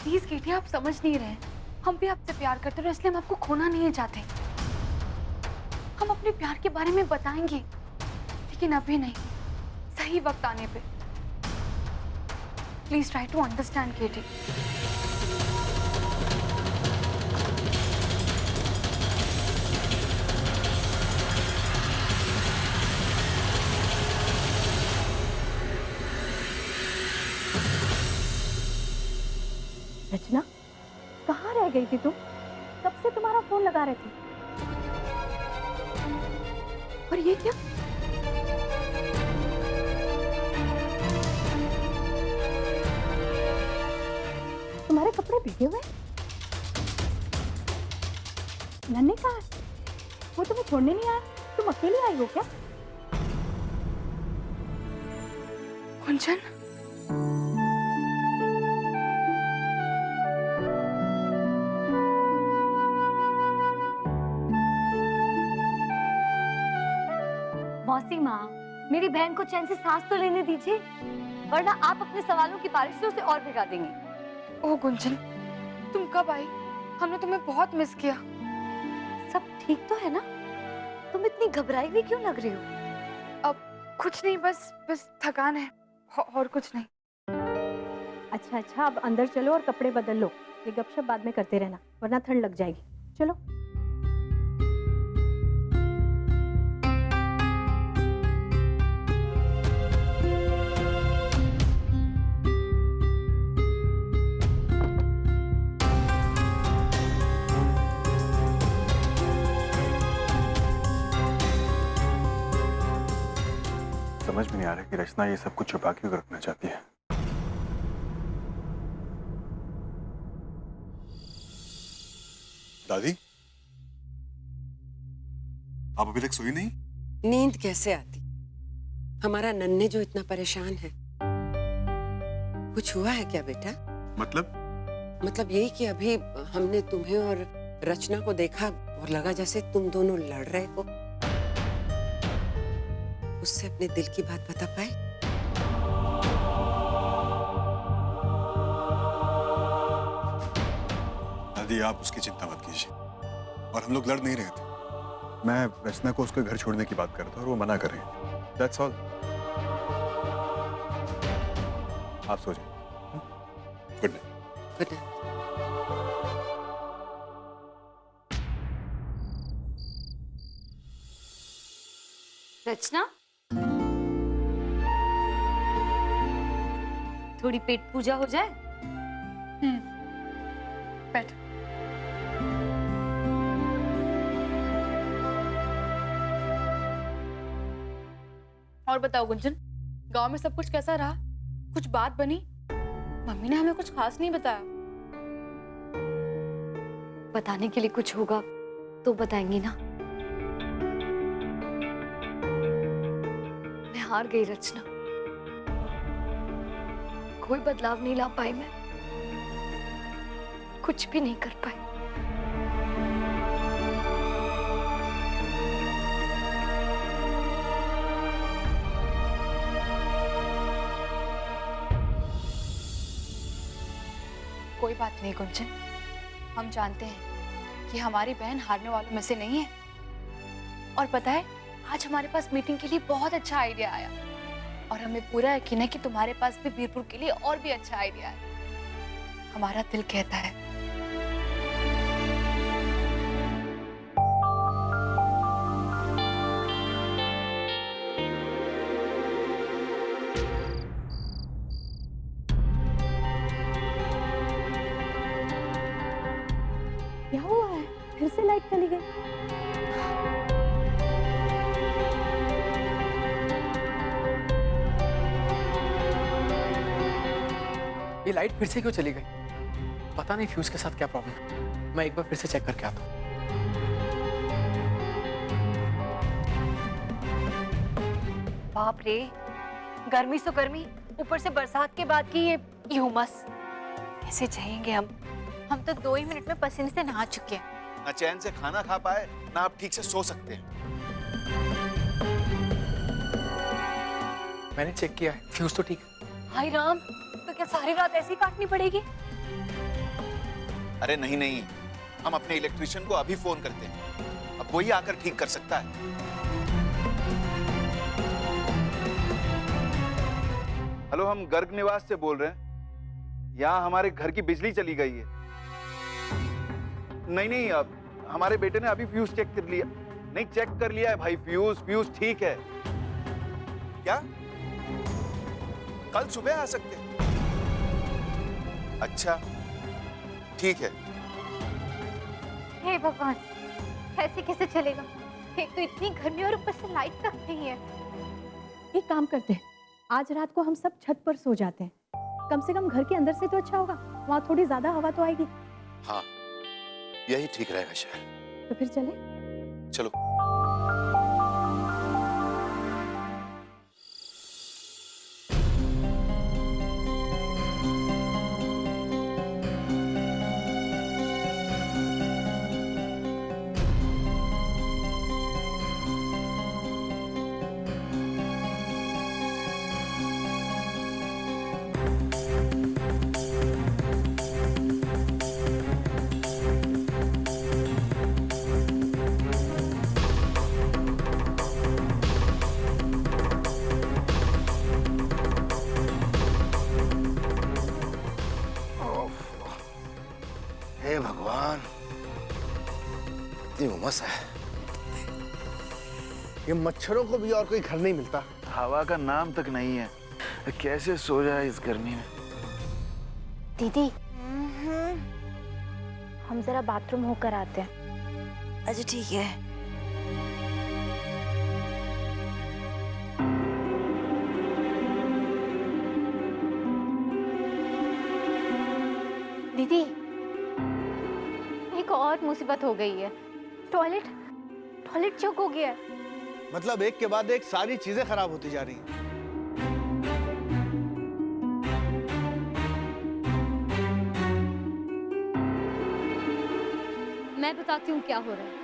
Please केटी, आप समझ नहीं रहे। हम भी आपसे प्यार करते हैं, इसलिए हम आपको खोना नहीं चाहते। हम अपने प्यार के बारे में बताएंगे, लेकिन अभी नहीं, सही वक्त आने पे। प्लीज ट्राई टू अंडरस्टैंड केटी। रचना, कहाँ रह गई थी तुम? कब से तुम्हारा फोन लगा रहे थे। और ये क्या? तुम्हारे कपड़े भीगे हुए? नन्हे कहाँ है? वो तुम्हें छोड़ने नहीं आया? तुम अकेली आई हो क्या? गुंजन, मौसी माँ, मेरी बहन को चैन से सांस तो लेने दीजिए, वरना आप अपने सवालों की बारिश से उसे और भिगा देंगे। ओह गुंजन, तुम कब आई? हमने तुम्हें बहुत मिस किया। सब ठीक तो है ना? तुम इतनी घबराई हुई क्यों लग रही हो? अब कुछ नहीं, बस थकान है, और कुछ नहीं। अच्छा, अब अंदर चलो और कपड़े बदल लो। ये गपशप बाद में करते रहना, वरना ठंड लग जाएगी। चलो। समझ में नहीं आ रहा कि रचना ये सब कुछ छुपा क्यों रखना चाहती है। दादी, आप अभी तक सोई नहीं? नींद कैसे आती? हमारा नन्हे जो इतना परेशान है। कुछ हुआ है क्या बेटा? मतलब यही कि अभी हमने तुम्हें और रचना को देखा और लगा जैसे तुम दोनों लड़ रहे हो। उससे अपने दिल की बात बता पाए? दादी, आप उसकी चिंता मत कीजिए। और हम लोग लड़ नहीं रहे थे। मैं रचना को उसके घर छोड़ने की बात कर रहा था और वो मना कर रही है। That's all। आप सो जाइए। Good night. Good night. Rachna, थोड़ी पेट पूजा हो जाए। बैठ। और बताओ गुंजन, गांव में सब कुछ कैसा रहा? कुछ बात बनी? मम्मी ने हमें कुछ खास नहीं बताया। बताने के लिए कुछ होगा तो बताएंगी ना। मैं हार गई रचना, कोई बदलाव नहीं ला पाई, मैं कुछ भी नहीं कर पाई। कोई बात नहीं गुंजन, हम जानते हैं कि हमारी बहन हारने वालों में से नहीं है। और पता है, आज हमारे पास मीटिंग के लिए बहुत अच्छा आइडिया आया और हमें पूरा यकीन है कि तुम्हारे पास भी वीरपुर के लिए और भी अच्छा आइडिया है। हमारा दिल कहता है। क्या हुआ है? फिर से लाइट चली गई। ये लाइट फिर से क्यों चली गई? पता नहीं फ्यूज के साथ क्या प्रॉब्लम है। मैं एक बार फिर से चेक करके आता हूँ। बाप रे, गर्मी सो गर्मी, ऊपर से बरसात के बाद की ये उमस। कैसे जाएंगे हम? हम तो 2 ही मिनट में पसीने से नहा चुके हैं। ना चैन से खाना खा पाए, ना आप ठीक से सो सकते हैं। मैंने चेक किया है, फ्यूज तो ठीक है। हाय राम, तो क्या सारी रात ऐसी काटनी पड़ेगी? अरे नहीं नहीं, हम अपने इलेक्ट्रिशियन को अभी फोन करते हैं, अब वही आकर ठीक कर सकता है। हेलो, हम गर्ग निवास से बोल रहे हैं। यहाँ हमारे घर की बिजली चली गई है। नहीं नहीं, अब हमारे बेटे ने अभी फ्यूज चेक कर लिया। नहीं, चेक कर लिया है भाई, फ्यूज ठीक है। क्या कल सुबह आ सकते हैं? अच्छा ठीक है। हे भगवान, ऐसे कैसे चलेगा? एक तो इतनी गर्मी और ऊपर से लाइट तक नहीं है। एक काम करते हैं, आज रात को हम सब छत पर सो जाते हैं। कम से कम घर के अंदर से तो अच्छा होगा, वहाँ थोड़ी ज्यादा हवा तो आएगी। हाँ, यही ठीक रहेगा शायद। तो फिर चले? चलो। हे भगवान, इतनी उमस है। ये मच्छरों को भी और कोई घर नहीं मिलता। हवा का नाम तक नहीं है, कैसे सो जाए इस गर्मी में। दीदी, हम जरा बाथरूम होकर आते हैं। अच्छा ठीक है। दीदी, एक और मुसीबत हो गई है। टॉयलेट चौक हो गया है। मतलब एक के बाद एक सारी चीजें खराब होती जा रही हैं। मैं बताती हूँ क्या हो रहा है।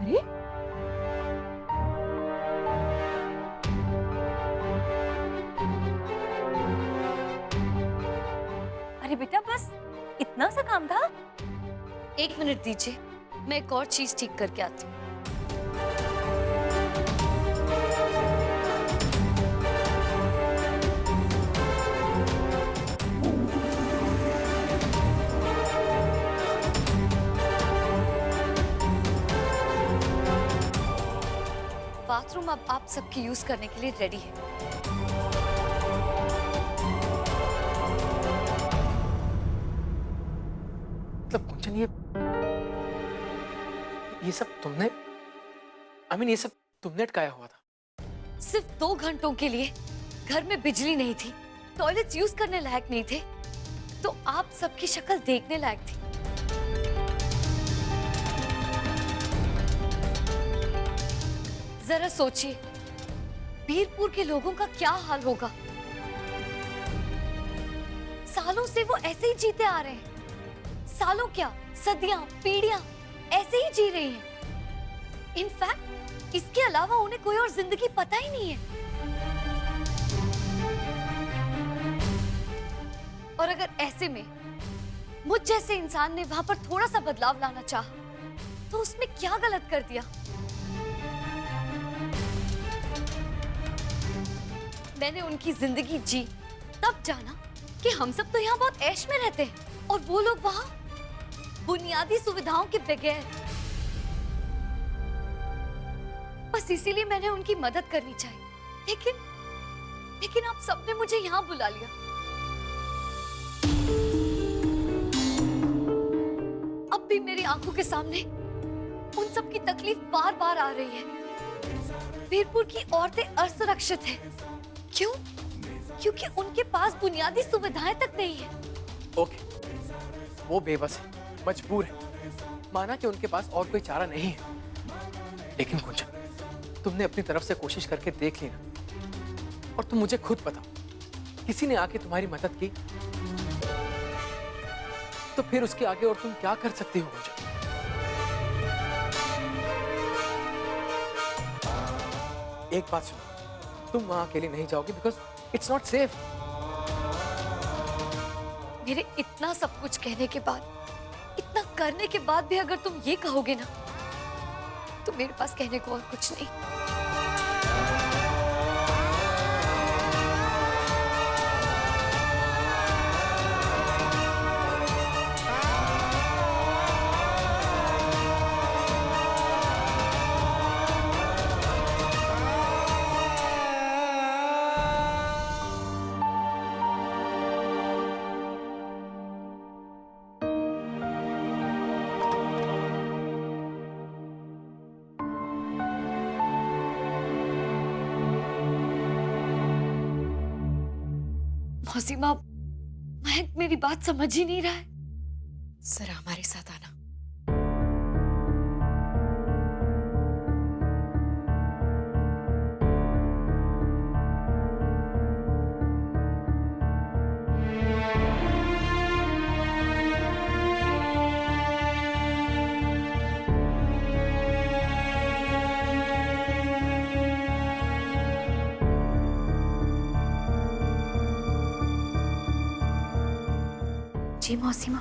अरे अरे बेटा, बस इतना सा काम था? 1 मिनट दीजिए, मैं एक और चीज ठीक करके आती हूँ। बाथरूम अब आप सबके यूज करने के लिए रेडी है। मतलब कुंचन, ये सब तुमने, ये सब तुमने अटकाया हुआ था? सिर्फ 2 घंटों के लिए घर में बिजली नहीं थी, टॉयलेट्स यूज करने लायक नहीं थे, तो आप सबकी शक्ल देखने लायक थी। जरा सोचिए, वीरपुर के लोगों का क्या हाल होगा। सालों से वो ऐसे ही जीते आ रहे हैं, सालों क्या सदियां पीढ़ियां ऐसे ही जी रही हैं। इनफैक्ट इसके अलावा उन्हें कोई और जिंदगी पता ही नहीं है। और अगर ऐसे में मुझ जैसे इंसान ने वहां पर थोड़ा सा बदलाव लाना चाहा, तो उसमें क्या गलत कर दिया? मैंने उनकी जिंदगी जी, तब जाना कि हम सब तो यहाँ बहुत ऐश में रहते हैं और वो लोग वहाँ बुनियादी सुविधाओं के बगैर। बस इसीलिए मैंने उनकी मदद करनी चाहिए। लेकिन आप सबने मुझे यहाँ बुला लिया। अब भी मेरी आंखों के सामने उन सब की तकलीफ बार बार आ रही है। वीरपुर की औरतें असुरक्षित हैं। क्यों? क्योंकि उनके पास बुनियादी सुविधाएं तक नहीं है। ओके, वो बेबस है, मजबूर है, माना कि उनके पास और कोई चारा नहीं है। लेकिन कुंचन, तुमने अपनी तरफ से कोशिश करके देख ली ना, और तुम मुझे खुद बताओ, किसी ने आके तुम्हारी मदद की तो फिर उसके आगे और तुम क्या कर सकती हो कुंचन? एक बात सुनो, तुम वहां अकेले नहीं जाओगी बिकॉज इट्स नॉट सेफ। मेरे इतना सब कुछ कहने के बाद, इतना करने के बाद भी अगर तुम ये कहोगे ना, तो मेरे पास कहने को और कुछ नहीं। मौसीमा, महक मेरी बात समझ ही नहीं रहा है। जरा हमारे साथ आना। जी मौसीमा।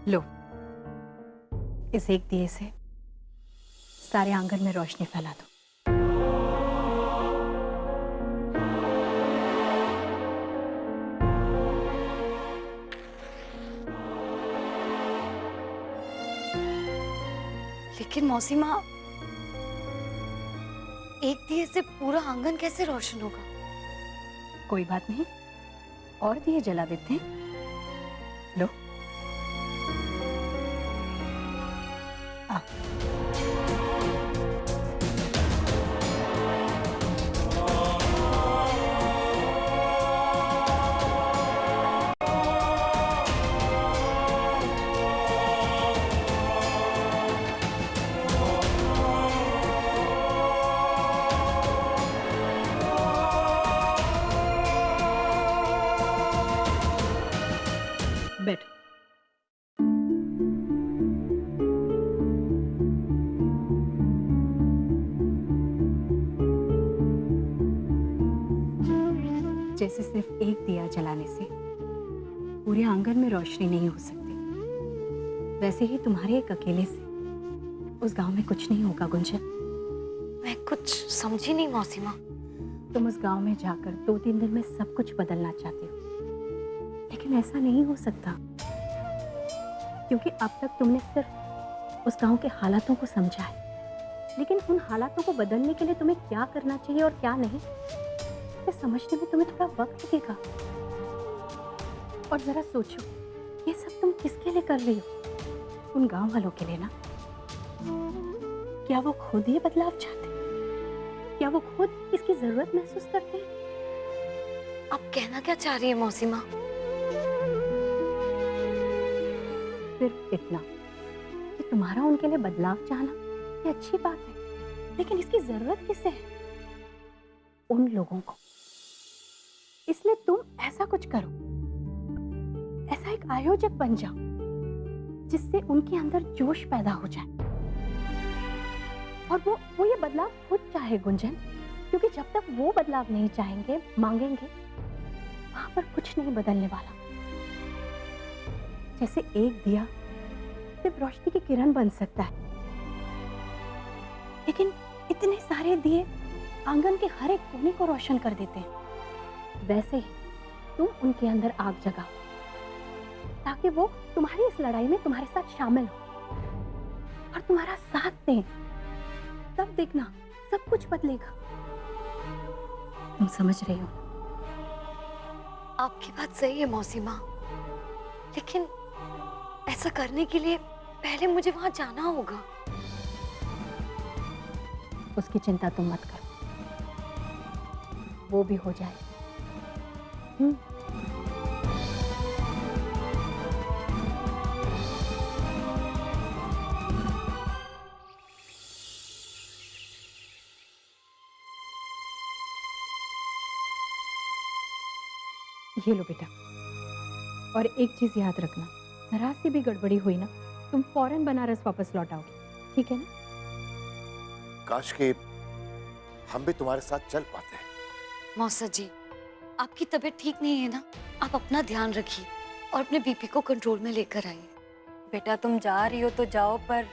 लो, इस एक दिए से सारे आंगन में रोशनी फैला दो। लेकिन मौसीमा, एक दिए से पूरा आंगन कैसे रोशन होगा? कोई बात नहीं, और दिए जला देते हैं। लो, आ। बैठ। जैसे सिर्फ एक दिया जलाने से पूरे आंगन में रोशनी नहीं हो सकती, वैसे ही तुम्हारे एक अकेले से उस गांव में कुछ नहीं होगा गुंजन। मैं कुछ समझी नहीं मौसीमा। तुम उस गांव में जाकर 2-3 दिन में सब कुछ बदलना चाहती हो, लेकिन ऐसा नहीं हो सकता, क्योंकि अब तक तुमने सिर्फ उस गांव के हालातों को समझा है, लेकिन उन हालातों को बदलने के लिए तुम्हें क्या करना चाहिए और क्या नहीं, ये समझने में तुम्हें थोड़ा वक्त लगेगा। और जरा सोचो, ये सब तुम किसके लिए कर रही हो? उन गांव वालों के लिए ना। क्या वो खुद ये बदलाव चाहते हैं? क्या वो खुद इसकी जरूरत महसूस करते हैं? आप कहना क्या चाह रही है मौसीमा? सिर्फ इतना कि तुम्हारा उनके लिए बदलाव चाहना ये अच्छी बात है, लेकिन इसकी जरूरत किसे है? उन लोगों को। इसलिए तुम ऐसा कुछ करो, ऐसा एक आयोजक बन जाओ जिससे उनके अंदर जोश पैदा हो जाए, और वो ये बदलाव खुद चाहे गुंजन, क्योंकि जब तक वो बदलाव नहीं चाहेंगे, मांगेंगे, वहां पर कुछ नहीं बदलने वाला। जैसे एक दिया सिर्फ रोशनी की किरण बन सकता है, लेकिन इतने सारे दिए आंगन के हर एक कोने को रोशन कर देते हैं, वैसे ही तुम उनके अंदर आग जगाओ, ताकि वो तुम्हारी इस लड़ाई में तुम्हारे साथ शामिल हो और तुम्हारा साथ दें। तब देखना सब कुछ बदलेगा। तुम समझ रही हो? आपकी बात सही है मौसीमा, लेकिन ऐसा करने के लिए पहले मुझे वहां जाना होगा। उसकी चिंता तुम मत करो, वो भी हो जाए। ये लो बेटा, और एक चीज याद रखना, जरा सी भी गड़बड़ी हुई ना, तुम फौरन बनारस वापस लौट आओगे, ठीक है ना? काश के हम भी तुम्हारे साथ चल पाते। मौसा जी, आपकी तबीयत ठीक नहीं है ना? आप अपना ध्यान रखिए और अपने बीपी को कंट्रोल में लेकर आइए। बेटा तुम जा रही हो तो जाओ, पर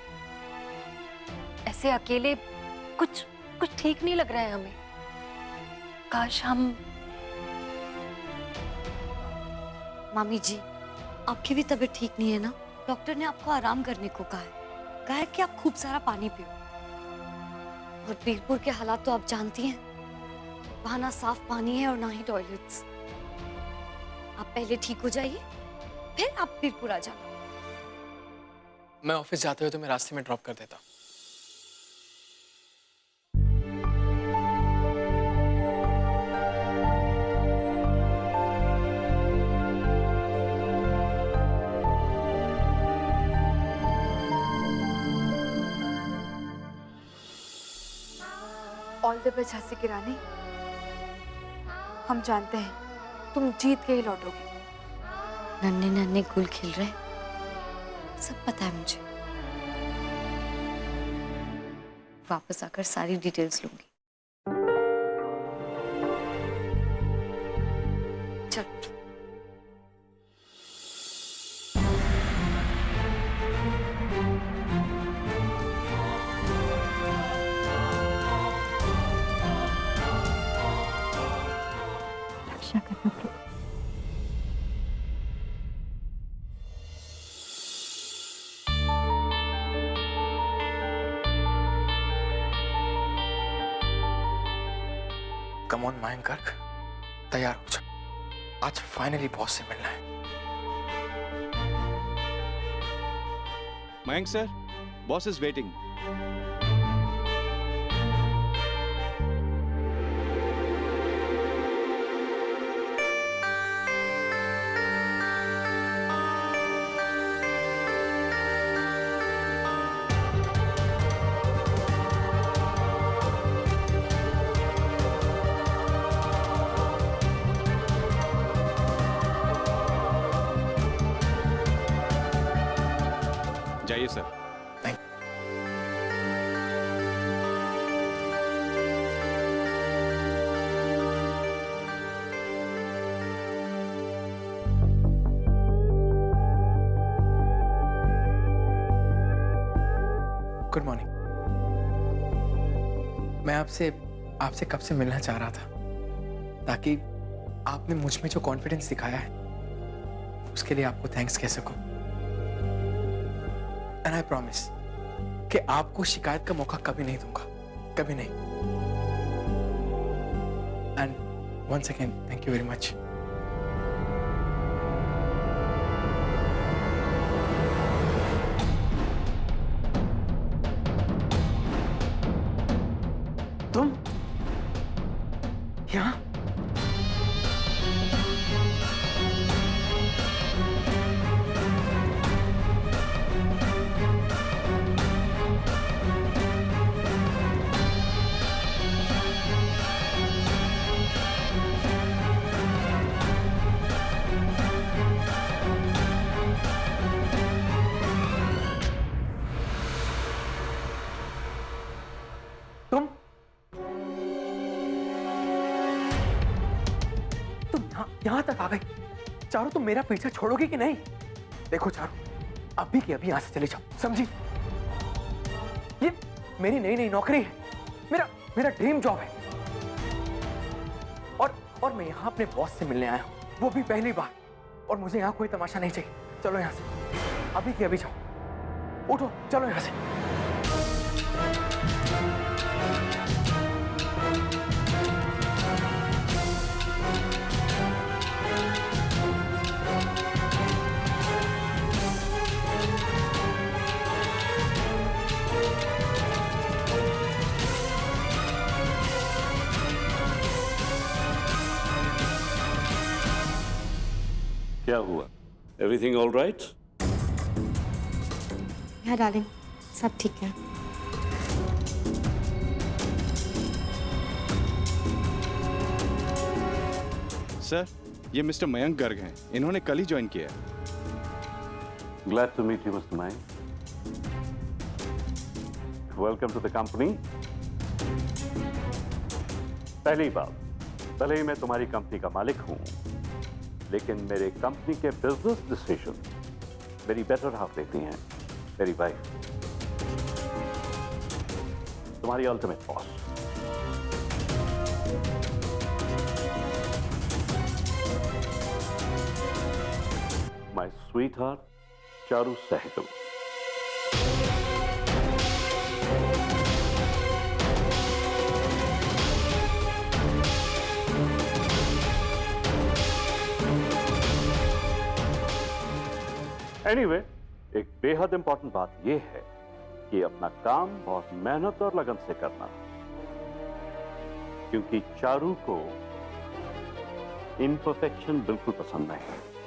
ऐसे अकेले कुछ ठीक नहीं लग रहा है हमें। काश हम। मामी जी, आपकी भी तबीयत ठीक नहीं है ना? डॉक्टर ने आपको आराम करने को कहा है कि आप खूब सारा पानी पियो। और बीरपुर के हालात तो आप जानती हैं, वहां ना साफ पानी है और ना ही टॉयलेट्स। आप पहले ठीक हो जाइए, फिर आप बीरपुर आ जाना। मैं ऑफिस जाते हुए तो मैं रास्ते में ड्रॉप कर देता हूँ। ऑल द बेस्ट झांसी की रानी। हम जानते हैं तुम जीत के ही लौटोगे। नन्हे नन्हे गुल खिल रहे, सब पता है मुझे। वापस आकर सारी डिटेल्स लूंगी। चल। रक्षा करना प्रभु। कम ऑन मयंक गर्ग, तैयार हो जा। आज फाइनली बॉस से मिलना है। Mayank sir, boss is waiting. जाइए सर। Good morning. मैं आपसे कब से मिलना चाह रहा था, ताकि आपने मुझ में जो कॉन्फिडेंस दिखाया है उसके लिए आपको थैंक्स कह सकूं। एंड आई प्रॉमिस कि आपको शिकायत का मौका कभी नहीं दूंगा, कभी नहीं। And once again thank you very much. तुम यहाँ? यहाँ तक आ गई। चारू, तुम मेरा पीछा छोड़ोगी कि नहीं? देखो चारू, अभी की अभी यहाँ से चले जाओ, समझी? ये मेरी नई नई नौकरी है, मेरा ड्रीम जॉब है। और मैं यहाँ अपने बॉस से मिलने आया हूँ, वो भी पहली बार। और मुझे यहाँ कोई तमाशा नहीं चाहिए। चलो यहाँ से, अभी की अभी जाओ। उठो, चलो यहाँ से। क्या हुआ? Everything all right? हाँ डार्लिंग, सब ठीक है। सर, ये मिस्टर मयंक गर्ग हैं। इन्होंने कल ही ज्वाइन किया है। Glad to meet you, Mr. Mayank. Welcome to the company. पहली बात, भले ही मैं तुम्हारी कंपनी का मालिक हूं, लेकिन मेरे कंपनी के बिजनेस डिसीजन मेरी बेटर हाफ लेती हैं, मेरी वाइफ, तुम्हारी ultimate boss. My sweetheart Charu Sehgal. Anyway, एक बेहद इंपॉर्टेंट बात यह है कि अपना काम बहुत मेहनत और लगन से करना, क्योंकि चारू को इम्परफेक्शन बिल्कुल पसंद नहीं है।